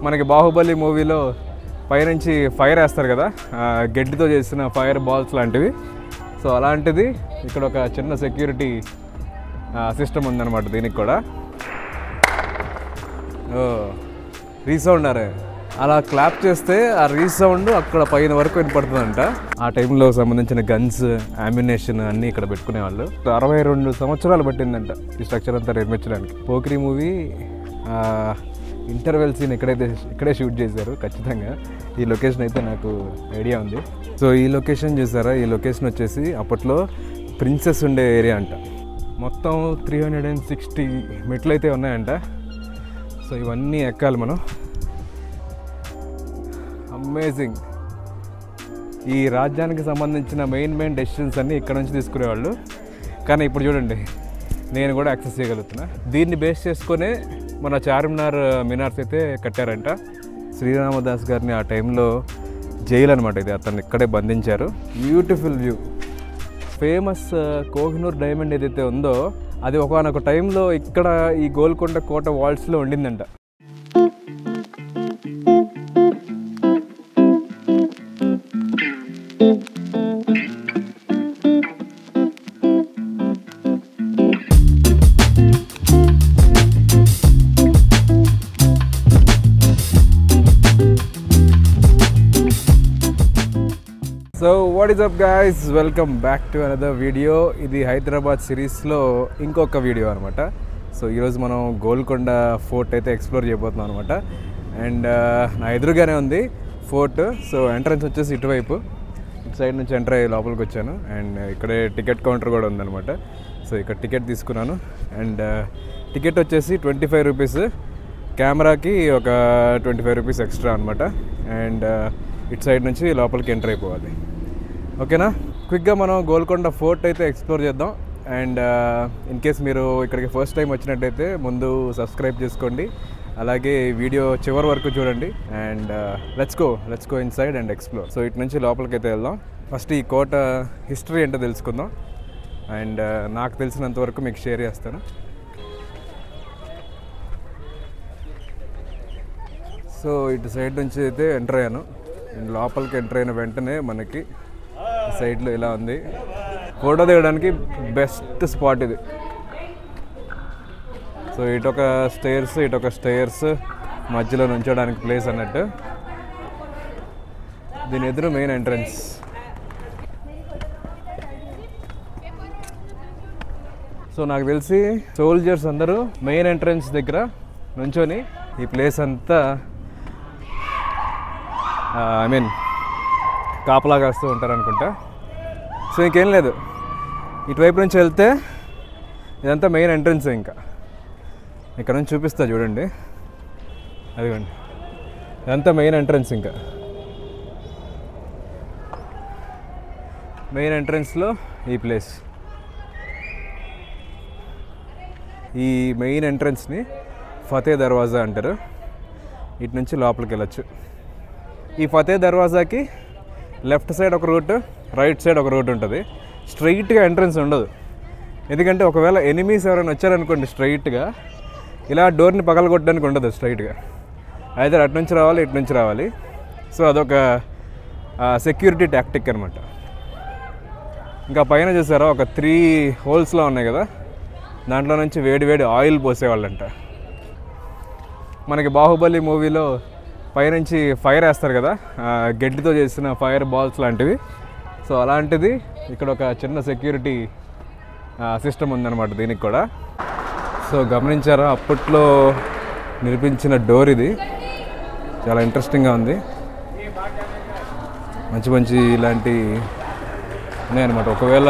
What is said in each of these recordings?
మనకి బాహుబలి మూవీలో పైనుంచి ఫైర్ వేస్తారు కదా, గడ్డితో చేసిన ఫైర్ బాల్స్ లాంటివి. సో అలాంటిది ఇక్కడ ఒక చిన్న సెక్యూరిటీ సిస్టమ్ ఉందన్నమాట. దీనికి కూడా రీసౌండ్ అరే అలా క్లాప్ చేస్తే ఆ రీసౌండ్ అక్కడ పైన వరకు వినపడుతుందంట. ఆ టైంలో సంబంధించిన గన్స్, అమ్యునేషన్ అన్నీ ఇక్కడ పెట్టుకునేవాళ్ళు. 62 సంవత్సరాలు పట్టిందంట ఈ స్ట్రక్చర్ అంతా నిర్మించడానికి. పోకిరి మూవీ ఇంటర్వెల్ సీన్ ఇక్కడే షూట్ చేశారు ఖచ్చితంగా. ఈ లొకేషన్ అయితే నాకు ఐడియా ఉంది. సో ఈ లొకేషన్ చూసారా, ఈ లొకేషన్ వచ్చేసి అప్పట్లో ప్రిన్సెస్ ఉండే ఏరియా అంట. మొత్తం 360 మెట్లు అయితే ఉన్నాయంట. సో ఇవన్నీ ఎక్కాలి మనం. అమేజింగ్. ఈ రాజ్యానికి సంబంధించిన మెయిన్ డెసిషన్స్ అన్నీ ఇక్కడ నుంచి తీసుకునేవాళ్ళు. కానీ ఇప్పుడు చూడండి, నేను కూడా యాక్సెస్ చేయగలుగుతున్నా. దీన్ని బేస్ చేసుకునే మన చార్మినార్ మినార్స్ అయితే కట్టారంట. శ్రీరామదాస్ గారిని ఆ టైంలో జైలు అనమాట ఇది, అతన్ని ఇక్కడే బంధించారు. Beautiful view. Famous Kohinoor diamond ఏదైతే ఉందో అది ఒకనొక టైంలో ఇక్కడ ఈ గోల్కొండ కోట వాల్స్లో ఉండిందంట. So what is up guys, welcome back to another video. ఇది హైదరాబాద్ సిరీస్లో ఇంకొక వీడియో అనమాట. సో ఈరోజు మనం గోల్కొండ ఫోర్ట్ అయితే ఎక్స్ప్లోర్ చేయబోతున్నాం అనమాట. అండ్ నా ఎదురుగానే ఉంది ఫోర్ట్. సో ఎంట్రన్స్ వచ్చేసి ఇటువైపు, ఇటు సైడ్ నుంచి ఎంటర్ అయ్యి లోపలికి వచ్చాను. అండ్ ఇక్కడే టికెట్ కౌంటర్ కూడా ఉందన్నమాట. సో ఇక్కడ టికెట్ తీసుకున్నాను. అండ్ టికెట్ వచ్చేసి 25 రూపీస్, కెమెరాకి ఒక 25 రూపీస్ ఎక్స్ట్రా అనమాట. అండ్ ఇటు సైడ్ నుంచి లోపలికి ఎంటర్ అయిపోవాలి. ఓకేనా, క్విక్గా మనం గోల్కొండ ఫోర్ట్ అయితే ఎక్స్ప్లోర్ చేద్దాం. అండ్ ఇన్ కేస్ మీరు ఇక్కడికి ఫస్ట్ టైం వచ్చినట్టయితే ముందు సబ్స్క్రైబ్ చేసుకోండి, అలాగే వీడియో చివరి వరకు చూడండి. And let's go inside and explore. So ఇటు నుంచి లోపలికి అయితే వెళ్దాం. ఫస్ట్ ఈ కోట హిస్టరీ ఏంటో తెలుసుకుందాం. అండ్ నాకు తెలిసినంత వరకు మీకు షేర్ చేస్తాను. సో ఇటు సైడ్ నుంచి అయితే ఎంటర్ అయ్యాను. అండ్ లోపలికి ఎంటర్ అయిన వెంటనే మనకి సైడ్లో ఇలా ఉంది. ఫోటో దిగడానికి బెస్ట్ స్పాట్ ఇది. సో ఇటొక స్టేర్స్ మధ్యలో నుంచోడానికి ప్లేస్ అన్నట్టు. దీని ఎదురు మెయిన్ ఎంట్రన్స్. సో నాకు తెలిసి సోల్జర్స్ అందరూ మెయిన్ ఎంట్రన్స్ దగ్గర నుంచొని ఈ ప్లేస్ అంతా కాపలా కాస్తూ ఉంటారు అనుకుంటా. సో ఇంకేం లేదు, ఇటువైపు నుంచి వెళ్తే ఇదంతా మెయిన్ ఎంట్రన్స్. ఇంకా ఇక్కడ నుంచి చూపిస్తా చూడండి, అదిగోండి ఇదంతా మెయిన్ ఎంట్రన్స్. ఇంకా మెయిన్ ఎంట్రన్స్లో ఈ ప్లేస్. ఈ మెయిన్ ఎంట్రన్స్ని ఫతే దర్వాజా అంటారు. ఇటు నుంచి లోపలికి వెళ్ళచ్చు. ఈ ఫతే దర్వాజాకి లెఫ్ట్ సైడ్ ఒక రూట్, రైట్ సైడ్ ఒక రూట్ ఉంటుంది. స్ట్రైట్గా ఎంట్రన్స్ ఉండదు. ఎందుకంటే ఒకవేళ ఎనిమీస్ ఎవరైనా వచ్చారనుకోండి స్ట్రైట్గా, ఇలా డోర్ని పగలగొట్టడానికి ఉండదు స్ట్రైట్గా. అయితే అటు నుంచి రావాలి, ఇటు నుంచి రావాలి. సో అదొక సెక్యూరిటీ టాక్టిక్ అనమాట. ఇంకా పైన చూసారా ఒక 3 హోల్స్లో ఉన్నాయి కదా, దాంట్లో నుంచి వేడి ఆయిల్ పోసేవాళ్ళంట. మనకి బాహుబలి మూవీలో పైనుంచి ఫైర్ వేస్తారు కదా, గడ్డితో చేసిన ఫైర్ బాల్స్ లాంటివి. సో అలాంటిది ఇక్కడ ఒక చిన్న సెక్యూరిటీ సిస్టమ్ ఉందన్నమాట దీనికి కూడా. సో గమనించారా, అప్పట్లో నిర్మించిన డోర్ ఇది. చాలా ఇంట్రెస్టింగ్గా ఉంది. మంచి ఇలాంటి ఉన్నాయన్నమాట. ఒకవేళ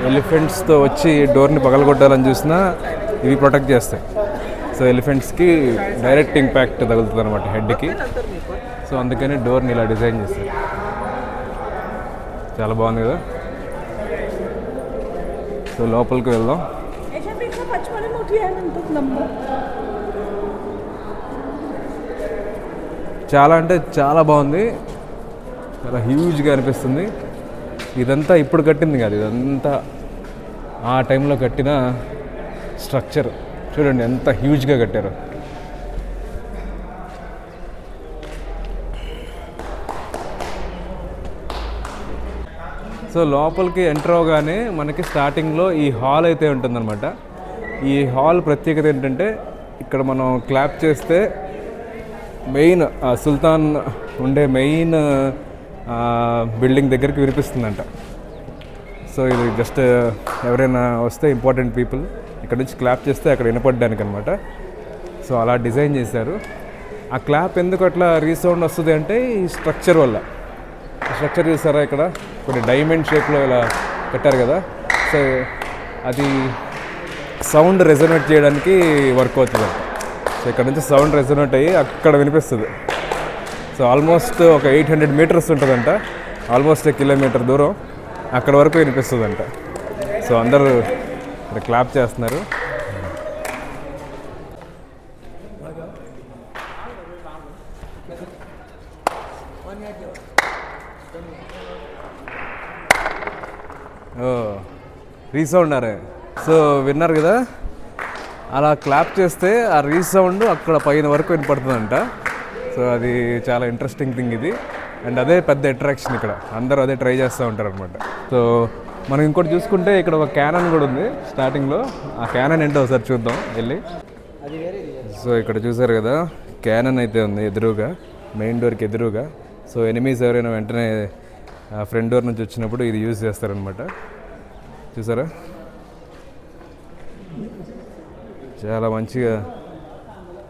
ఎలిఫెంట్స్తో వచ్చి డోర్ని పగలగొట్టాలని చూసినా ఇవి ప్రొటెక్ట్ చేస్తాయి. సో ఎలిఫెంట్స్కి డైరెక్ట్ ఇంపాక్ట్ తగులుతుంది అనమాట హెడ్కి. సో అందుకని డోర్ని ఇలా డిజైన్ చేస్తారు. చాలా బాగుంది కదా. సో లోపలికి వెళ్దాం. చాలా అంటే చాలా బాగుంది, చాలా హ్యూజ్గా అనిపిస్తుంది. ఇదంతా ఇప్పుడు కట్టింది కాదు, ఇదంతా ఆ టైంలో కట్టిన స్ట్రక్చర్. చూడండి ఎంత హ్యూజ్గా కట్టారు. సో లోపలికి ఎంటర్ అవగానే మనకి స్టార్టింగ్లో ఈ హాల్ అయితే ఉంటుందన్నమాట. ఈ హాల్ ప్రత్యేకత ఏంటంటే ఇక్కడ మనం క్లాప్ చేస్తే మెయిన్ సుల్తాన్ ఉండే మెయిన్ బిల్డింగ్ దగ్గరికి వినిపిస్తుందంట. సో ఇది జస్ట్ ఎవరైనా వస్తే ఇంపార్టెంట్ పీపుల్ ఇక్కడ నుంచి క్లాప్ చేస్తే అక్కడ వినపడడానికి అనమాట. సో అలా డిజైన్ చేశారు. ఆ క్లాప్ ఎందుకు అట్లా రీసౌండ్ వస్తుంది అంటే ఈ స్ట్రక్చర్ వల్ల. స్ట్రక్చర్ చూసారా, ఇక్కడ కొన్ని డైమండ్ షేప్లో ఇలా పెట్టారు కదా. సో అది సౌండ్ రెజొనేట్ చేయడానికి వర్క్ అవుతుంది. సో ఇక్కడ నుంచి సౌండ్ రెజొనేట్ అయ్యి అక్కడ వినిపిస్తుంది. సో ఆల్మోస్ట్ ఒక 800 మీటర్స్ ఉంటుందంట, ఆల్మోస్ట్ 1 కిలోమీటర్ దూరం అక్కడ వరకు వినిపిస్తుందంట. సో అందరూ ఇక్కడ క్లాప్ చేస్తున్నారు. రీసౌండ్ అరే. సో విన్నారు కదా, అలా క్లాప్ చేస్తే ఆ రీసౌండ్ అక్కడ పైన వరకు వినపడుతుందంట. సో అది చాలా ఇంట్రెస్టింగ్ థింగ్ ఇది. అండ్ అదే పెద్ద అట్రాక్షన్, ఇక్కడ అందరూ అదే ట్రై చేస్తూ ఉంటారు అనమాట. సో మనం ఇంకోటి చూసుకుంటే ఇక్కడ ఒక క్యానన్ కూడా ఉంది స్టార్టింగ్లో. ఆ క్యానన్ ఏంటో ఒకసారి చూద్దాం వెళ్ళి. సో ఇక్కడ చూసారు కదా, క్యానన్ అయితే ఉంది ఎదురుగా, మెయిన్ డోర్కి ఎదురుగా. సో ఎనిమీస్ ఎవరైనా వెంటనే ఫ్రంట్ డోర్ నుంచి వచ్చినప్పుడు ఇది యూజ్ చేస్తారనమాట. చూసారా, చాలా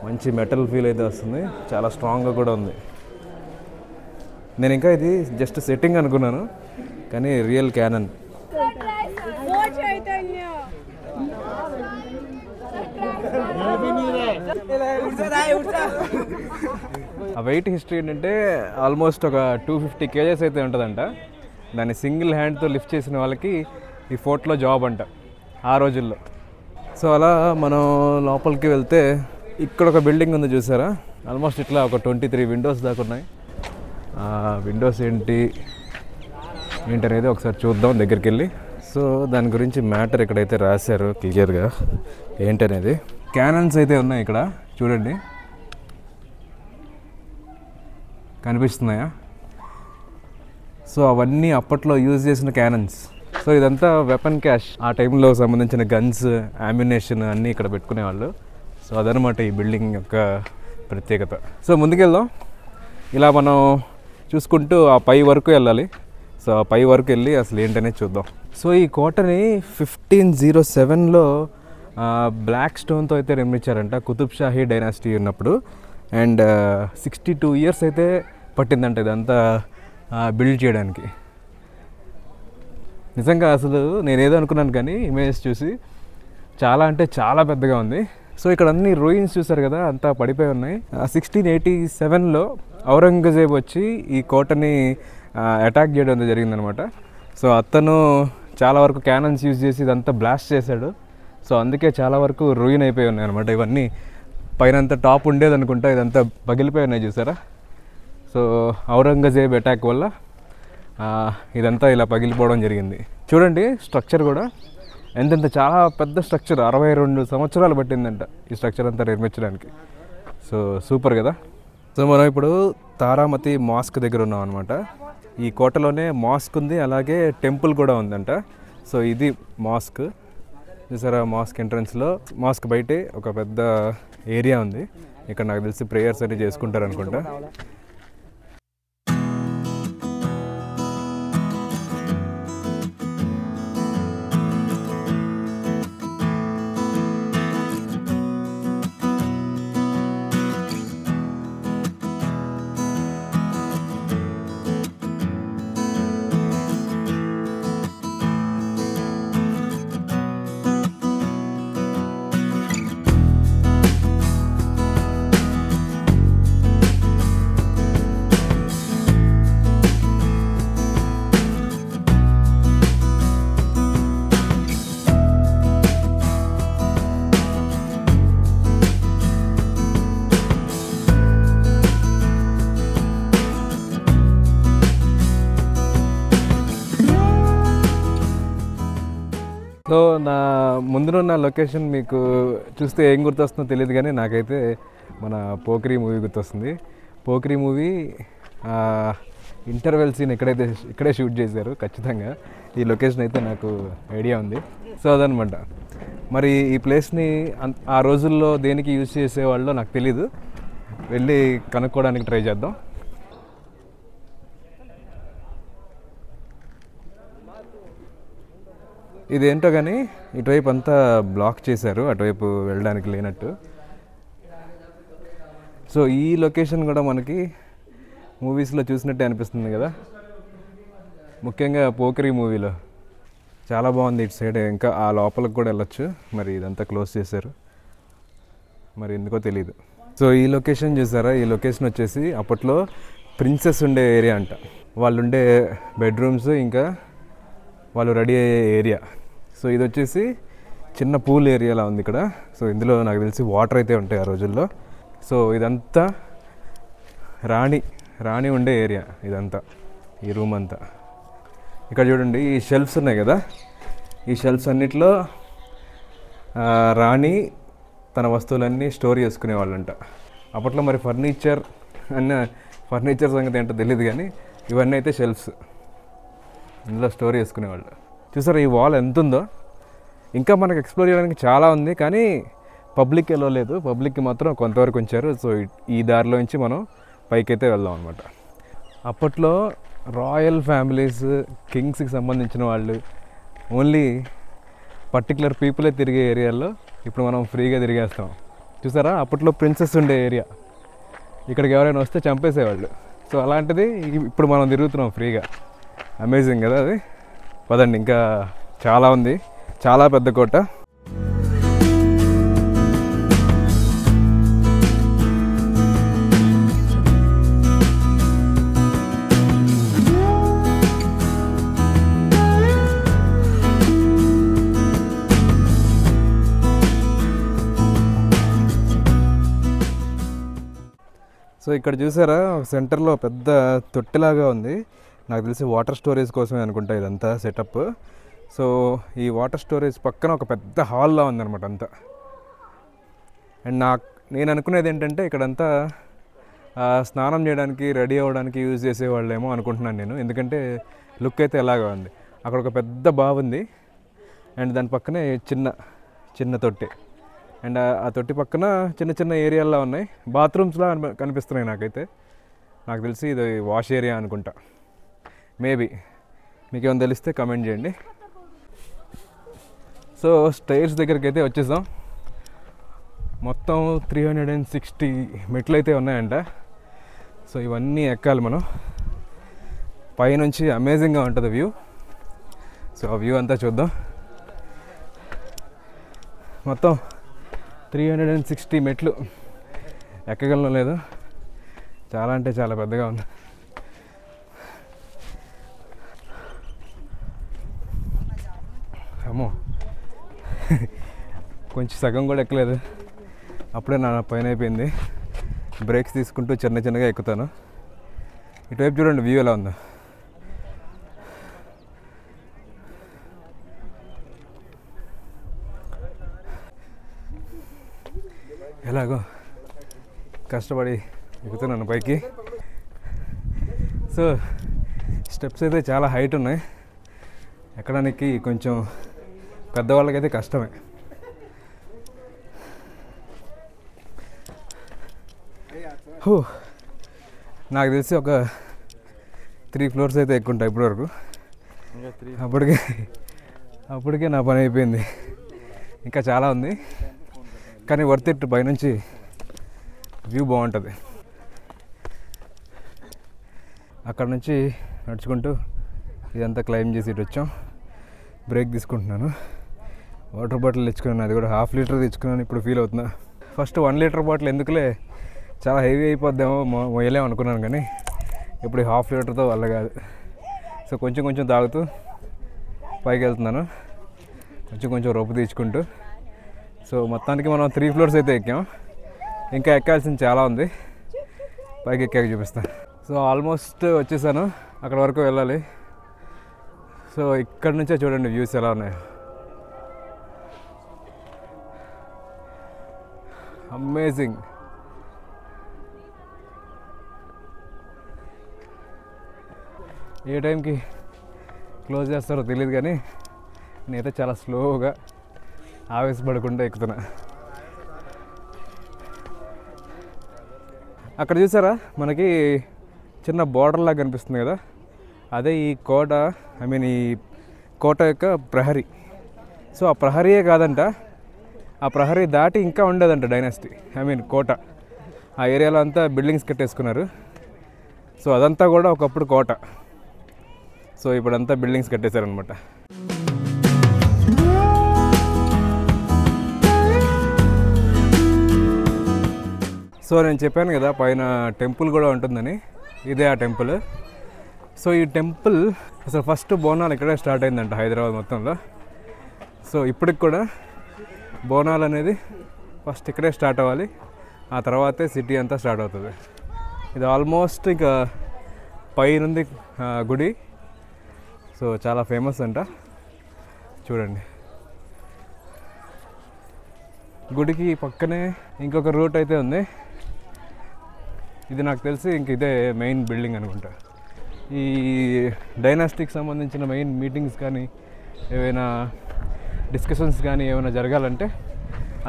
మంచి మెటల్ ఫీల్ అయితే వస్తుంది, చాలా స్ట్రాంగ్గా కూడా ఉంది. నేను ఇంకా ఇది జస్ట్ సెట్టింగ్ అనుకున్నాను, కానీ రియల్ క్యానన్. ఆ వెయిట్ హిస్టరీ ఏంటంటే ఆల్మోస్ట్ ఒక 250 kgs అయితే ఉంటుందంట. దాన్ని సింగిల్ హ్యాండ్తో లిఫ్ట్ చేసిన వాళ్ళకి ఈ ఫోర్ట్లో జాబ్ అంట ఆ రోజుల్లో. సో అలా మనం లోపలికి వెళ్తే ఇక్కడ ఒక బిల్డింగ్ ఉంది చూసారా, ఆల్మోస్ట్ ఇట్లా ఒక 23 విండోస్ దాకా ఉన్నాయి. విండోస్ ఏంటనేది ఒకసారి చూద్దాం దగ్గరికి వెళ్ళి. సో దాని గురించి మ్యాటర్ ఇక్కడైతే రాశారు క్లియర్గా ఏంటనేది. క్యానన్స్ అయితే ఉన్నాయి ఇక్కడ చూడండి, కనిపిస్తున్నాయా? సో అవన్నీ అప్పట్లో యూజ్ చేసిన క్యానన్స్. సో ఇదంతా వెపన్ క్యాష్, ఆ టైంలో సంబంధించిన గన్స్, అమ్యునేషన్ అన్నీ ఇక్కడ పెట్టుకునేవాళ్ళు. సో అదనమాట ఈ బిల్డింగ్ యొక్క ప్రత్యేకత. సో ముందుకెళ్దాం, ఇలా మనం చూసుకుంటూ ఆ పై వరకు వెళ్ళాలి. సో ఆ పై వరకు వెళ్ళి అసలు ఏంటనేది చూద్దాం. సో ఈ కోటని 1507లో బ్లాక్ స్టోన్తో అయితే నిర్మించారంట, కుతుబ్ షాహీ డైనాసిటీ ఉన్నప్పుడు. అండ్ 62 years అయితే పట్టిందంట ఇదంతా బిల్డ్ చేయడానికి. నిజంగా అసలు నేనేదో అనుకున్నాను, కానీ ఇమేజెస్ చూసి చాలా అంటే చాలా పెద్దగా ఉంది. సో ఇక్కడ అన్ని రూయిన్స్ చూసారు కదా, అంతా పడిపోయి ఉన్నాయి. 1687లో ఔరంగజేబ్ వచ్చి ఈ కోటని అటాక్ చేయడం జరిగిందనమాట. సో అతను చాలా వరకు క్యానన్స్ యూజ్ చేసి ఇదంతా బ్లాస్ట్ చేశాడు. సో అందుకే చాలా వరకు రూయిన్ అయిపోయి ఉన్నాయి అనమాట. ఇవన్నీ పైనంతా టాప్ ఉండేది అనుకుంటా, ఇదంతా పగిలిపోయి ఉన్నాయి చూసారా. సో ఔరంగజేబ్ అటాక్ వల్ల ఇదంతా ఇలా పగిలిపోవడం జరిగింది. చూడండి స్ట్రక్చర్ కూడా ఎంతెంత చాలా పెద్ద స్ట్రక్చర్, 62 సంవత్సరాలు పట్టిందంట ఈ స్ట్రక్చర్ అంతా నిర్మించడానికి. సో సూపర్ కదా. సో మనం ఇప్పుడు తారామతి మాస్క్ దగ్గర ఉన్నాం అనమాట. ఈ కోటలోనే మాస్క్ ఉంది, అలాగే టెంపుల్ కూడా ఉందంట. సో ఇది మాస్క్ చూసారా, మాస్క్ ఎంట్రన్స్లో, మాస్క్ బయటే ఒక పెద్ద ఏరియా ఉంది. ఇక్కడ నాకు తెలిసి ప్రేయర్స్ అన్ని చేసుకుంటారు అనుకుంటా. సో నా ముందున్న లొకేషన్ మీకు చూస్తే ఏం గుర్తొస్తుందో తెలియదు, కానీ నాకైతే మన పోకిరి మూవీ గుర్తొస్తుంది. పోకిరి మూవీ ఇంటర్వెల్ సీన్ ఇక్కడే షూట్ చేశారు ఖచ్చితంగా. ఈ లొకేషన్ అయితే నాకు ఐడియా ఉంది. సో అదనమాట. మరి ఈ ప్లేస్ని ఆ రోజుల్లో దేనికి యూజ్ చేసేవాళ్ళో నాకు తెలీదు, వెళ్ళి కనుక్కోవడానికి ట్రై చేద్దాం. ఇదేంటో కానీ ఇటువైపు అంతా బ్లాక్ చేశారు, అటువైపు వెళ్ళడానికి లేనట్టు. సో ఈ లొకేషన్ కూడా మనకి మూవీస్లో చూసినట్టే అనిపిస్తుంది కదా, ముఖ్యంగా పోకిరి మూవీలో. చాలా బాగుంది ఇటు సైడ్, ఇంకా ఆ లోపలికి కూడా వెళ్ళొచ్చు. మరి ఇదంతా క్లోజ్ చేశారు, మరి ఎందుకో తెలియదు. సో ఈ లొకేషన్ చూసారా, ఈ లొకేషన్ వచ్చేసి అప్పట్లో ప్రిన్సెస్ ఉండే ఏరియా అంట. వాళ్ళు ఉండే బెడ్రూమ్స్, ఇంకా వాళ్ళు రెడీ అయ్యే ఏరియా. సో ఇది వచ్చేసి చిన్న పూల్ ఏరియాలా ఉంది ఇక్కడ. సో ఇందులో నాకు తెలిసి వాటర్ అయితే ఉంటాయి ఆ రోజుల్లో. సో ఇదంతా రాణి ఉండే ఏరియా ఇదంతా, ఈ రూమ్ అంతా. ఇక్కడ చూడండి ఈ షెల్ఫ్స్ ఉన్నాయి కదా, ఈ షెల్ఫ్స్ అన్నిట్లో రాణి తన వస్తువులన్నీ స్టోర్ చేసుకునేవాళ్ళంట అప్పట్లో. మరి ఫర్నిచర్ సంగతి ఏంటో తెలియదు కానీ ఇవన్నీ అయితే షెల్ఫ్స్, ఇందులో స్టోర్ చేసుకునేవాళ్ళు. చూసారా ఈ వాల్ ఎంత ఉందో. ఇంకా మనకు ఎక్స్ప్లోర్ చేయడానికి చాలా ఉంది, కానీ పబ్లిక్ వెళ్ళలేదు. పబ్లిక్కి మాత్రం కొంతవరకు ఉంచారు. సో ఈ దారిలో నుంచి మనం పైకైతే వెళ్దాం అనమాట. అప్పట్లో రాయల్ ఫ్యామిలీస్, కింగ్స్కి సంబంధించిన వాళ్ళు, ఓన్లీ పర్టికులర్ పీపులే తిరిగే ఏరియాల్లో ఇప్పుడు మనం ఫ్రీగా తిరిగేస్తాం. చూసారా అప్పట్లో ప్రిన్సెస్ ఉండే ఏరియా, ఇక్కడికి ఎవరైనా వస్తే చంపేసేవాళ్ళు. సో అలాంటిది ఇప్పుడు మనం తిరుగుతున్నాం ఫ్రీగా. అమేజింగ్ కదా అది. పదండి, ఇంకా చాలా ఉంది, చాలా పెద్ద కోట. సో ఇక్కడ చూసారా సెంటర్లో పెద్ద తొట్టిలాగా ఉంది. నాకు తెలిసి వాటర్ స్టోరేజ్ కోసమే అనుకుంటా ఇదంతా సెటప్. సో ఈ వాటర్ స్టోరేజ్ పక్కన ఒక పెద్ద హాల్లా ఉందన్నమాట అంతా. అండ్ నేను అనుకునేది ఏంటంటే ఇక్కడంతా స్నానం చేయడానికి, రెడీ అవ్వడానికి యూజ్ చేసేవాళ్ళేమో అనుకుంటున్నాను నేను, ఎందుకంటే లుక్ అయితే ఎలాగా ఉంది. అక్కడ ఒక పెద్ద బావి ఉంది, అండ్ దాని పక్కనే చిన్న తొట్టి, అండ్ ఆ తొట్టి పక్కన చిన్న ఏరియాల్లో ఉన్నాయి, బాత్రూమ్స్లా కనిపిస్తున్నాయి నాకైతే. నాకు తెలిసి ఇది వాష్ ఏరియా అనుకుంటా, మేబీ. మీకు ఏమైనా తెలిస్తే కమెంట్ చేయండి. సో స్టైర్స్ దగ్గరికి అయితే వచ్చేసాం. మొత్తం 360 మెట్లు అయితే ఉన్నాయంట. సో ఇవన్నీ ఎక్కాలి మనం. పైనుంచి అమేజింగ్గా ఉంటుంది వ్యూ. సో ఆ వ్యూ అంతా చూద్దాం. మొత్తం 360 మెట్లు ఎక్కగలను లేదు, చాలా అంటే చాలా పెద్దగా ఉంది. అమ్మో, కొంచెం సగం కూడా ఎక్కలేదు, అప్పుడే నా పైన అయిపోయింది. బ్రేక్స్ తీసుకుంటూ చిన్నగా ఎక్కుతాను. ఇటువైపు చూడండి వ్యూ ఎలా ఉందో. ఎలాగో కష్టపడి ఎక్కుతున్నాను పైకి. సో స్టెప్స్ అయితే చాలా హైట్ ఉన్నాయి, ఎక్కడానికి కొంచెం పెద్దవాళ్ళకైతే కష్టమే. నాకు తెలిసి ఒక 3 ఫ్లోర్స్ అయితే ఎక్కుంటాయి ఇప్పటివరకు. అప్పటికే నా పని అయిపోయింది, ఇంకా చాలా ఉంది. కానీ వర్త్ ఇట్, పైనుంచి వ్యూ బాగుంటుంది. అక్కడ నుంచి నడుచుకుంటూ ఇదంతా క్లైమ్ చేసి ఇటు వచ్చాం. బ్రేక్ తీసుకుంటున్నాను. వాటర్ బాటిల్ తెచ్చుకున్నాను, అది కూడా 1/2 లీటర్ తెచ్చుకున్నాను. ఇప్పుడు ఫీల్ అవుతున్నా. ఫస్ట్ 1 లీటర్ బాటిల్ ఎందుకులే, చాలా హెవీ అయిపోద్దేమో, మొయ్యలేము అనుకున్నాను. కానీ ఇప్పుడు 1/2 లీటర్తో వల్ల కాదు. సో కొంచెం తాగుతూ పైకి వెళ్తున్నాను, కొంచెం రోపు తీర్చుకుంటూ. సో మొత్తానికి మనం 3 ఫ్లోర్స్ అయితే ఎక్కాం, ఇంకా ఎక్కాల్సింది చాలా ఉంది. పైకి ఎక్కాక చూపిస్తాను. సో ఆల్మోస్ట్ వచ్చేసాను, అక్కడ వరకు వెళ్ళాలి. సో ఇక్కడ నుంచే చూడండి వ్యూస్ ఎలా ఉన్నాయో. అమేజింగ్. ఏ టైంకి క్లోజ్ చేస్తారో తెలియదు, కానీ నేనైతే చాలా స్లోగా ఆవేశపడకుండా ఎక్కుతున్నా. అక్కడ చూసారా మనకి చిన్న బార్డర్ లాగా కనిపిస్తుంది కదా, అదే ఈ కోట, ఈ కోట యొక్క ప్రహరీ. సో ఆ ప్రహరీయే కాదంట, ఆ ప్రహరీ దాటి ఇంకా ఉండేదంట డైనాసిటీ, కోట. ఆ ఏరియాలో అంతా బిల్డింగ్స్ కట్టేసుకున్నారు. సో అదంతా కూడా ఒకప్పుడు కోట. సో ఇప్పుడంతా బిల్డింగ్స్ కట్టేశారనమాట. సో నేను చెప్పాను కదా పైన టెంపుల్ కూడా ఉంటుందని, ఇదే ఆ టెంపుల్. సో ఈ టెంపుల్ అసలు ఫస్ట్ బోనాలు ఇక్కడే స్టార్ట్ అయిందంట హైదరాబాద్ మొత్తంలో. సో ఇప్పటికి కూడా బోనాలు అనేది ఫస్ట్ ఇక్కడే స్టార్ట్ అవ్వాలి, ఆ తర్వాతే సిటీ అంతా స్టార్ట్ అవుతుంది. ఇది ఆల్మోస్ట్ ఇక పైనుంది గుడి. సో చాలా ఫేమస్ అంట. చూడండి, గుడికి పక్కనే ఇంకొక రూట్ అయితే ఉంది. ఇది నాకు తెలిసి ఇంక ఇదే మెయిన్ బిల్డింగ్ అనుకుంటా. ఈ డైనాస్టిక్ సంబంధించిన మెయిన్ మీటింగ్స్ కానీ ఏవైనా డిస్కషన్స్ కానీ ఏమైనా జరగాలంటే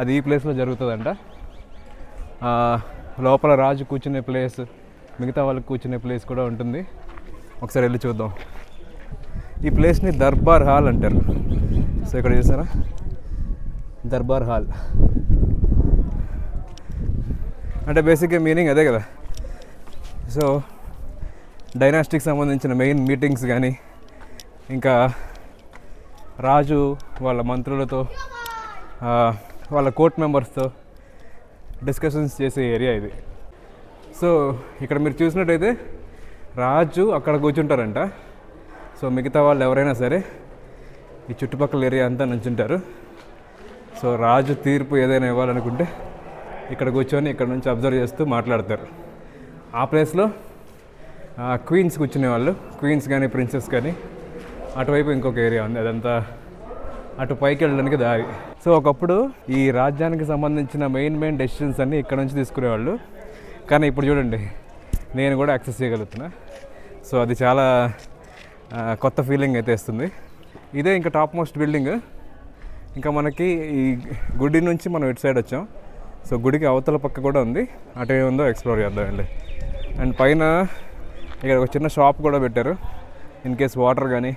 అది ఈ ప్లేస్లో జరుగుతుందంట. లోపల రాజు కూర్చునే ప్లేస్, మిగతా వాళ్ళకి కూర్చునే ప్లేస్ కూడా ఉంటుంది. ఒకసారి వెళ్ళి చూద్దాం. ఈ ప్లేస్ని దర్బార్ హాల్ అంటారు. సో ఇక్కడ చూసారా, దర్బార్ హాల్ అంటే బేసిక్గా మీనింగ్ అదే కదా. సో డైనాస్టిక్ సంబంధించిన మెయిన్ మీటింగ్స్ కానీ, ఇంకా రాజు వాళ్ళ మంత్రులతో, వాళ్ళ కోర్ట్ మెంబర్స్తో డిస్కషన్స్ చేసే ఏరియా ఇది. సో ఇక్కడ మీరు చూసినట్టయితే రాజు అక్కడ కూర్చుంటారంట. సో మిగతా వాళ్ళు ఎవరైనా సరే ఈ చుట్టుపక్కల ఏరియా అంతా నుంచుంటారు. సో రాజు తీర్పు ఏదైనా ఇవ్వాలనుకుంటే ఇక్కడ కూర్చొని ఇక్కడ నుంచి అబ్జర్వ్ చేస్తూ మాట్లాడతారు. ఆ ప్లేస్లో క్వీన్స్ కూర్చునేవాళ్ళు, క్వీన్స్ కానీ ప్రిన్సెస్ కానీ. అటువైపు ఇంకొక ఏరియా ఉంది, అదంతా అటు పైకి వెళ్ళడానికి దారి. సో ఒకప్పుడు ఈ రాజ్యానికి సంబంధించిన మెయిన్ డెసిషన్స్ అన్నీ ఇక్కడ నుంచి తీసుకునేవాళ్ళు. కానీ ఇప్పుడు చూడండి, నేను కూడా యాక్సెస్ చేయగలుగుతున్నా. సో అది చాలా కొత్త ఫీలింగ్ అయితే ఇస్తుంది. ఇదే ఇంకా టాప్ మోస్ట్ బిల్డింగ్. ఇంకా మనకి ఈ గుడి నుంచి మనం ఇటు సైడ్ వచ్చాం. సో గుడికి అవతల పక్క కూడా ఉంది, అటు ఏముందో ఎక్స్ప్లోర్ చేద్దామండి. అండ్ పైన ఇక్కడ ఒక చిన్న షాప్ కూడా పెట్టారు. ఇన్ కేస్ వాటర్ కానీ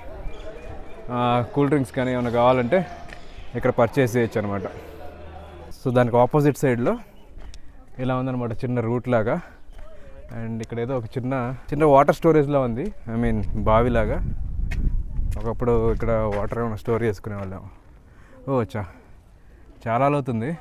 కూల్ డ్రింక్స్ కానీ ఏమైనా కావాలంటే ఇక్కడ పర్చేస్ చేయొచ్చు అనమాట. సో దానికి ఆపోజిట్ సైడ్లో ఇలా ఉందన్నమాట, చిన్న రూట్ లాగా. అండ్ ఇక్కడ ఏదో ఒక చిన్న వాటర్ స్టోరేజ్లా ఉంది, బావిలాగా. ఒకప్పుడు ఇక్కడ వాటర్ ఏమైనా స్టోర్ చేసుకునే వాళ్ళం. ఓ చాలా లోతుంది.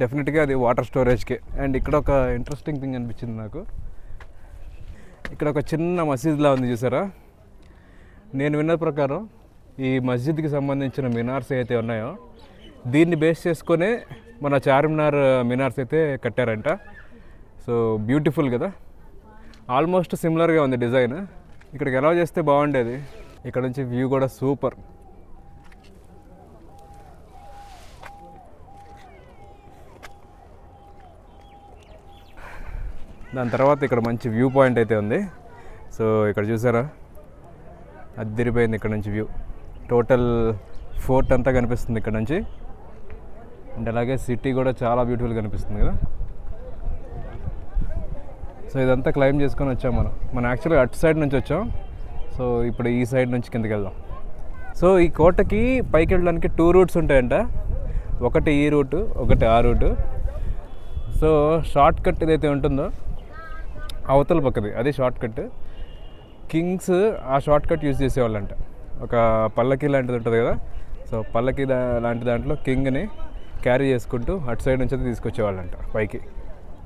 డెఫినెట్గా అది వాటర్ స్టోరేజ్కే. అండ్ ఇక్కడ ఒక ఇంట్రెస్టింగ్ థింగ్ అనిపించింది నాకు. ఇక్కడ ఒక చిన్న మసీద్లా ఉంది చూసారా. నేను విన్న ప్రకారం ఈ మస్జిద్కి సంబంధించిన మినార్స్ అయితే ఉన్నాయో దీన్ని బేస్ చేసుకునే మన చార్మినార్ మినార్స్ అయితే కట్టారంట. సో బ్యూటిఫుల్ కదా, ఆల్మోస్ట్ సిమిలర్గా ఉంది డిజైన్. ఇక్కడికి ఎలా చేస్తే బాగుండేది. ఇక్కడ నుంచి వ్యూ కూడా సూపర్. దాని తర్వాత ఇక్కడ మంచి వ్యూ పాయింట్ అయితే ఉంది. సో ఇక్కడ చూసారా, అద్దరిపోయింది ఇక్కడ నుంచి వ్యూ. టోటల్ ఫోర్ట్ అంతా కనిపిస్తుంది ఇక్కడ నుంచి. అండ్ అలాగే సిటీ కూడా చాలా బ్యూటిఫుల్గా కనిపిస్తుంది కదా. సో ఇదంతా క్లైమ్ చేసుకొని వచ్చాం మనం యాక్చువల్గా అటు సైడ్ నుంచి వచ్చాం. సో ఇప్పుడు ఈ సైడ్ నుంచి కిందకి వెళ్దాం. సో ఈ కోటకి పైకి వెళ్ళడానికి 2 రూట్స్ ఉంటాయంట. ఒకటి ఈ రూటు, ఒకటి ఆ రూటు. సో షార్ట్ కట్ ఏదైతే ఉంటుందో అవతల పక్కది అది షార్ట్ కట్. కింగ్స్ ఆ షార్ట్ కట్ యూజ్ చేసేవాళ్ళంట. ఒక పల్లకి లాంటిది ఉంటుంది కదా, సో పల్లకి లాంటి దాంట్లో కింగ్ని క్యారీ చేసుకుంటూ అటు సైడ్ నుంచి అయితే తీసుకొచ్చేవాళ్ళంట పైకి.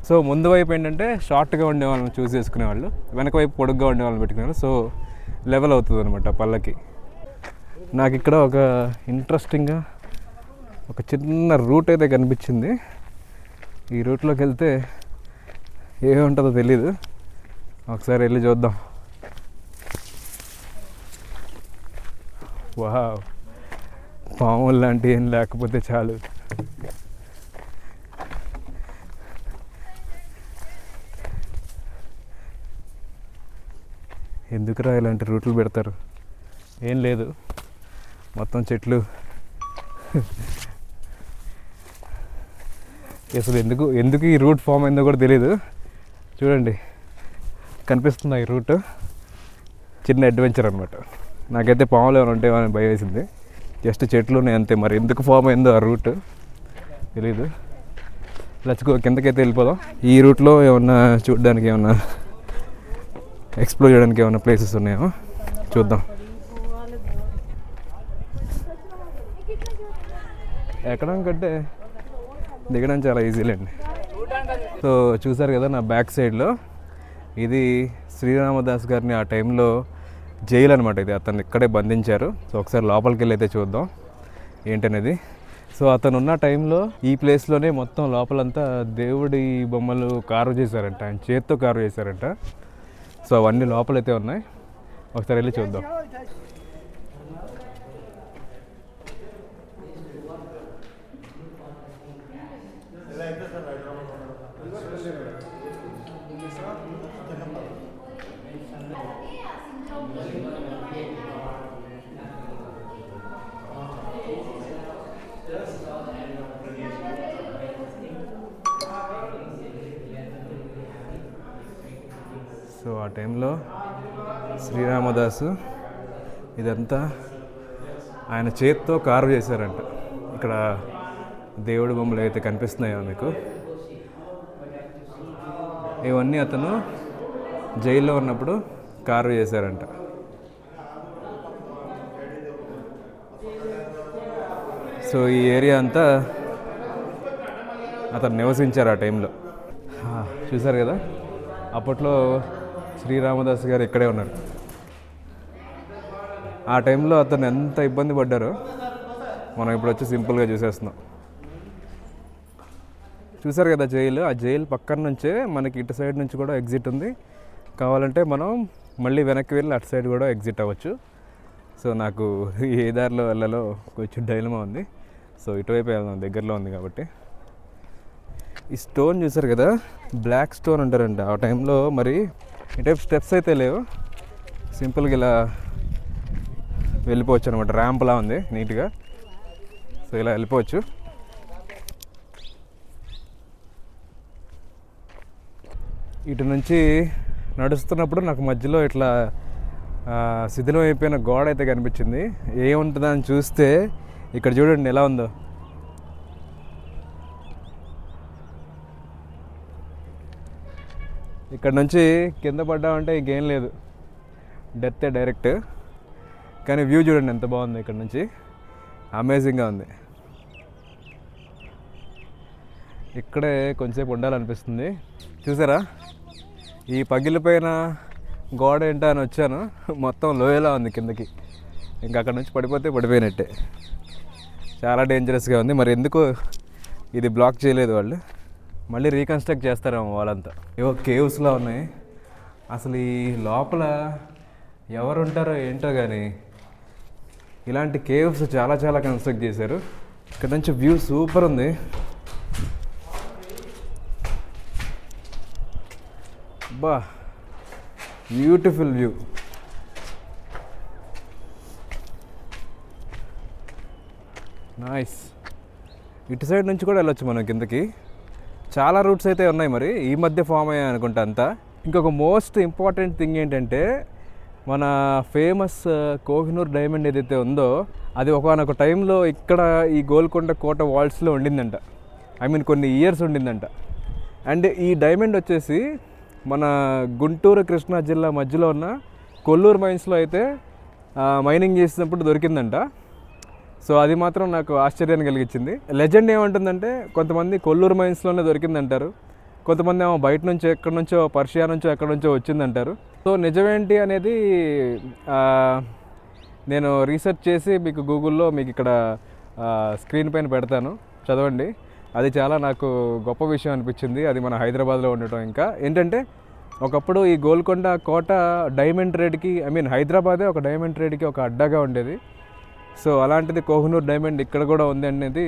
సో ముందు వైపు ఏంటంటే షార్ట్గా ఉండే వాళ్ళని చూస్ చేసుకునేవాళ్ళు, వెనక వైపు పొడుగ్గా ఉండే వాళ్ళని పెట్టుకునేవాళ్ళు. సో లెవెల్ అవుతుంది అనమాట పల్లకి. నాకు ఇక్కడ ఒక ఇంట్రెస్టింగ్గా ఒక చిన్న రూట్ అయితే కనిపించింది. ఈ రూట్లోకి వెళ్తే ఏముంటుందో తెలీదు, ఒకసారి వెళ్ళి చూద్దాం. వావ్, పాములు లాంటివి ఏం లేకపోతే చాలు. ఎందుకురా ఇలాంటి రూట్లు పెడతారు? ఏం లేదు, మొత్తం చెట్లు. అసలు ఎందుకు ఈ రూట్ ఫామ్ అయిందో కూడా తెలియదు. చూడండి, కనిపిస్తుంది ఈ రూట్. చిన్న అడ్వెంచర్ అనమాట. నాకైతే పాములు ఏమైనా ఉంటాయని భయం వేసింది. జస్ట్ చెట్లు ఉన్నాయి అంతే. మరి ఎందుకు ఫామ్ అయిందో ఆ రూట్ తెలీదు. లచ్చుకో, కిందకైతే వెళ్ళిపోదాం. ఈ రూట్లో ఏమన్నా చూడడానికి, ఏమన్నా ఎక్స్ప్లోర్ చేయడానికి ఏమన్నా ప్లేసెస్ ఉన్నాయో చూద్దాం. ఎక్కడం కంటే దిగడం చాలా ఈజీలేండి. సో చూసారు కదా నా బ్యాక్ సైడ్లో, ఇది శ్రీరామదాస్ గారిని ఆ టైంలో జైలు అనమాట. ఇది అతను ఇక్కడే బంధించారు. సో ఒకసారి లోపలికి వెళ్ళి అయితే చూద్దాం ఏంటనేది. సో అతను ఉన్న టైంలో ఈ ప్లేస్లోనే మొత్తం లోపలంతా దేవుడి బొమ్మలు కార్వ్ చేశారంట, ఆయన చేత్తో కార్వ్ చేశారంట. సో అవన్నీ లోపలైతే ఉన్నాయి. ఒకసారి వెళ్ళి చూద్దాం. సో ఆ టైంలో శ్రీరామదాసు ఇదంతా ఆయన చేత్తో కార్వ్ చేశారంట. ఇక్కడ దేవుడి బొమ్మలు అయితే కనిపిస్తున్నాయో మీకు, ఇవన్నీ అతను జైల్లో ఉన్నప్పుడు కార్వ్ చేశారంట. సో ఈ ఏరియా అంతా అతను నివసించారు ఆ టైంలో. చూసారు కదా, అప్పట్లో శ్రీరామదాస్ గారు ఇక్కడే ఉన్నారు. ఆ టైంలో అతను ఎంత ఇబ్బంది పడ్డారో మనం ఇప్పుడు వచ్చి సింపుల్గా చూసేస్తున్నాం. చూసారు కదా జైలు, ఆ జైలు పక్కన నుంచే మనకి ఇటు సైడ్ నుంచి కూడా ఎగ్జిట్ ఉంది. కావాలంటే మనం మళ్ళీ వెనక్కి వెళ్ళి అటు సైడ్ కూడా ఎగ్జిట్ అవ్వచ్చు. సో నాకు ఏ దారిలో వెళ్ళాలో కొంచెం డైలమా ఉంది. సో ఇటువైపు వెళ్దాం, దగ్గరలో ఉంది కాబట్టి. ఈ స్టోన్ చూసారు కదా, బ్లాక్ స్టోన్ అంటారంట. ఆ టైంలో మరి ఈ టైప్ స్టెప్స్ అయితే లేవు, సింపుల్గా ఇలా వెళ్ళిపోవచ్చు అనమాట. ర్యాంప్లా ఉంది నీట్గా. సో ఇలా వెళ్ళిపోవచ్చు. ఇటు నుంచి నడుస్తున్నప్పుడు నాకు మధ్యలో ఇట్లా శిథిలం అయిపోయిన గోడ అయితే కనిపించింది. ఏముంటుందా అని చూస్తే ఇక్కడ చూడండి ఎలా ఉందో. ఇక్కడ నుంచి కింద పడ్డామంటే ఇంకేం లేదు, డెత్తే డైరెక్ట్. కానీ వ్యూ చూడండి ఎంత బాగుంది ఇక్కడ నుంచి, అమేజింగ్గా ఉంది. ఇక్కడే కొంచెంసేపు ఉండాలనిపిస్తుంది. చూసారా, ఈ పగిలిపోయిన గోడ ఏంటో అని వచ్చాను, మొత్తం లోయలా ఉంది కిందకి. ఇంకా అక్కడ నుంచి పడిపోతే పడిపోయినట్టే. చాలా డేంజరస్గా ఉంది. మరి ఎందుకు ఇది బ్లాక్ చేయలేదు వాళ్ళు? మళ్ళీ రీకన్స్ట్రక్ట్ చేస్తారేమో వాళ్ళంతా. ఏవో కేవ్స్లా ఉన్నాయి. అసలు ఈ లోపల ఎవరు ఉంటారో ఏంటో కానీ ఇలాంటి కేవ్స్ చాలా చాలా కన్స్ట్రక్ట్ చేశారు. ఇక్కడ నుంచి వ్యూ సూపర్ ఉంది. బా, బ్యూటిఫుల్ వ్యూ. నైస్. ఇటు సైడ్ నుంచి కూడా వెళ్ళొచ్చు మనం కిందకి. చాలా రూట్స్ అయితే ఉన్నాయి, మరి ఈ మధ్య ఫామ్ అయ్యాయి అనుకుంటా అంతా. ఇంకొక మోస్ట్ ఇంపార్టెంట్ థింగ్ ఏంటంటే, మన ఫేమస్ కోహినూర్ డైమండ్ ఏదైతే ఉందో అది ఒకనొక టైంలో ఇక్కడ ఈ గోల్కొండ కోట వాల్స్లో ఉండిందంట. ఐ మీన్ కొన్ని ఇయర్స్ ఉండిందంట. అండ్ ఈ డైమండ్ వచ్చేసి మన గుంటూరు కృష్ణా జిల్లా మధ్యలో ఉన్న కొల్లూరు మైన్స్లో అయితే మైనింగ్ చేసినప్పుడు దొరికిందంట. సో అది మాత్రం నాకు ఆశ్చర్యాన్ని కలిగించింది. లెజెండ్ ఏమంటుందంటే, కొంతమంది కొల్లూరు మైన్స్లోనే దొరికిందంటారు, కొంతమంది ఏమో బయట నుంచి ఎక్కడి నుంచో, పర్షియా నుంచో ఎక్కడి నుంచో వచ్చిందంటారు. సో నిజమేంటి అనేది నేను రీసెర్చ్ చేసి మీకు గూగుల్లో మీకు ఇక్కడ స్క్రీన్ పైన పెడతాను, చదవండి. అది చాలా నాకు గొప్ప విషయం అనిపించింది. అది మన హైదరాబాద్లో ఉండటం. ఇంకా ఏంటంటే, ఒకప్పుడు ఈ గోల్కొండ కోట డైమండ్ ట్రేడ్కి, ఐ మీన్ హైదరాబాదే ఒక డైమండ్ ట్రేడ్కి ఒక అడ్డాగా ఉండేది. సో అలాంటిది కోహినూర్ డైమండ్ ఇక్కడ కూడా ఉంది అనేది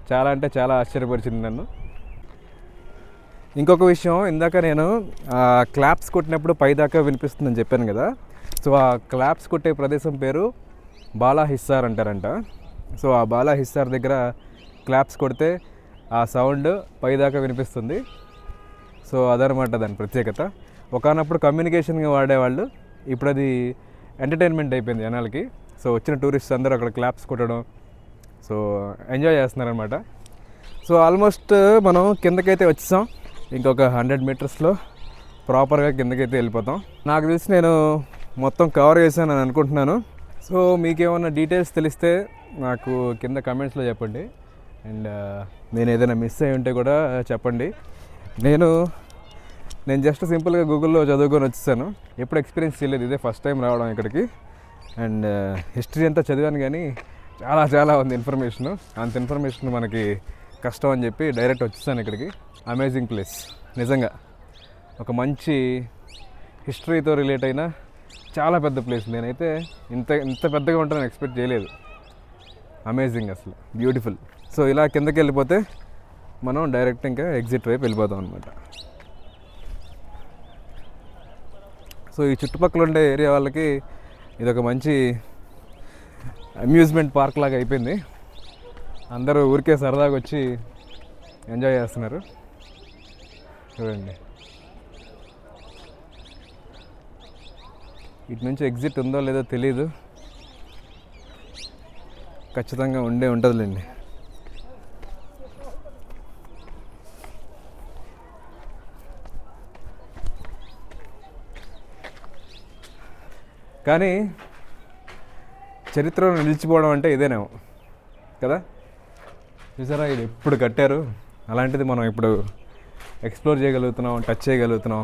చాలా అంటే చాలా ఆశ్చర్యపరిచింది నన్ను. ఇంకొక విషయం, ఇందాక నేను క్లాప్స్ కొట్టినప్పుడు పైదాకా వినిపిస్తుందని చెప్పాను కదా. సో ఆ క్లాప్స్ కొట్టే ప్రదేశం పేరు బాలా హిస్సార్ అంటారంట. సో ఆ బాలా హిస్సార్ దగ్గర క్లాప్స్ కొడితే ఆ సౌండ్ పైదాకా వినిపిస్తుంది. సో అదనమాట దాని ప్రత్యేకత. ఒకనప్పుడు కమ్యూనికేషన్గా వాడేవాళ్ళు, ఇప్పుడు అది ఎంటర్టైన్మెంట్ అయిపోయింది జనాలకి. సో వచ్చిన టూరిస్ట్ అందరూ అక్కడ క్లాప్స్ కొట్టడం, సో ఎంజాయ్ చేస్తున్నారనమాట. సో ఆల్మోస్ట్ మనం కిందకైతే వచ్చేసాం. ఇంకొక 100 మీటర్స్లో ప్రాపర్గా కిందకైతే వెళ్ళిపోతాం. నాకు తెలిసి నేను మొత్తం కవర్ చేశాను అని అనుకుంటున్నాను. సో మీకేమన్నా డీటెయిల్స్ తెలిస్తే నాకు కింద కమెంట్స్లో చెప్పండి. అండ్ నేను ఏదైనా మిస్ అయి ఉంటే కూడా చెప్పండి. నేను జస్ట్ సింపుల్గా గూగుల్లో చదువుకొని వచ్చేసాను. ఎప్పుడు ఎక్స్పీరియన్స్ చేయలేదు, ఇదే ఫస్ట్ టైం రావడం ఇక్కడికి. అండ్ హిస్టరీ అంతా చదివాను కానీ చాలా ఉంది ఇన్ఫర్మేషన్. అంత ఇన్ఫర్మేషన్ మనకి కష్టం అని చెప్పి డైరెక్ట్ వచ్చేసాను ఇక్కడికి. అమేజింగ్ ప్లేస్ నిజంగా. ఒక మంచి హిస్టరీతో రిలేట్ అయిన చాలా పెద్ద ప్లేస్. నేనైతే ఇంత పెద్దగా ఉంటుందని ఎక్స్పెక్ట్ చేయలేదు. అమేజింగ్, అసలు బ్యూటిఫుల్. సో ఇలా కిందకి వెళ్ళిపోతే మనం డైరెక్ట్ ఇంకా ఎగ్జిట్ వైపు వెళ్ళిపోతాం అనమాట. సో ఈ చుట్టుపక్కల ఉండే ఏరియా వాళ్ళకి ఇదొక మంచి అమ్యూజ్మెంట్ పార్క్ లాగా అయిపోయింది. అందరూ ఊరికే సరదాగా వచ్చి ఎంజాయ్ చేస్తున్నారు. చూడండి, ఇటు నుంచి ఎగ్జిట్ ఉందో లేదో తెలీదు, ఖచ్చితంగా ఉంటుందిలేండి. కానీ చరిత్రలో నిలిచిపోవడం అంటే ఇదేనేమో కదా. చూసారా, ఇది ఎప్పుడు కట్టారు, అలాంటిది మనం ఇప్పుడు ఎక్స్ప్లోర్ చేయగలుగుతున్నాం, టచ్ చేయగలుగుతున్నాం.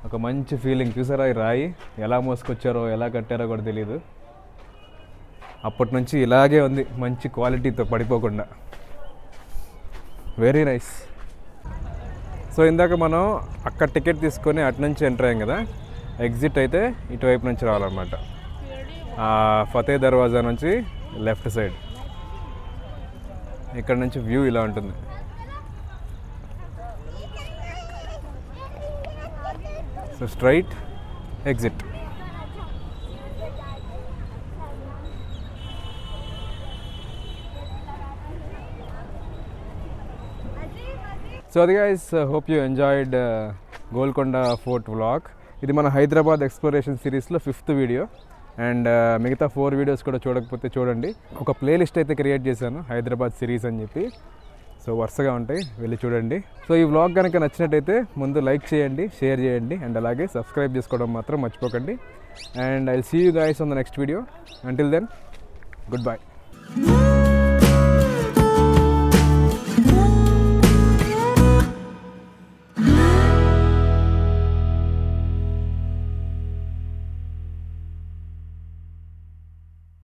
ఒక మంచి ఫీలింగ్. చూసారా, ఈ రాయి ఎలా మోసుకొచ్చారో ఎలా కట్టారో కూడా తెలియదు. అప్పటి నుంచి ఇలాగే ఉంది, మంచి క్వాలిటీతో పడిపోకుండా. Very nice. సో ఇందాక మనం అక్కడ టికెట్ తీసుకొని అటు నుంచి ఎంటర్ అయ్యాం కదా. ఎగ్జిట్ అయితే ఇటువైపు నుంచి రావాలన్నమాట. ఫతే దర్వాజా నుంచి లెఫ్ట్ సైడ్. ఇక్కడ నుంచి వ్యూ ఇలా ఉంటుంది. So straight exit. సో అది guys, hope you enjoyed Golconda fort vlog. ఇది మన హైదరాబాద్ ఎక్స్ప్లోరేషన్ సిరీస్లో 5th వీడియో. అండ్ మిగతా 4 వీడియోస్ కూడా చూడకపోతే చూడండి. ఒక ప్లేలిస్ట్ అయితే క్రియేట్ చేశాను, హైదరాబాద్ సిరీస్ అని చెప్పి. సో వరుసగా ఉంటాయి, వెళ్ళి చూడండి. సో ఈ వ్లాగ్ కనుక నచ్చినట్టయితే ముందు లైక్ చేయండి, షేర్ చేయండి, అండ్ అలాగే సబ్స్క్రైబ్ చేసుకోవడం మాత్రం మర్చిపోకండి. And I will see you guys on the next video. Until then, good by.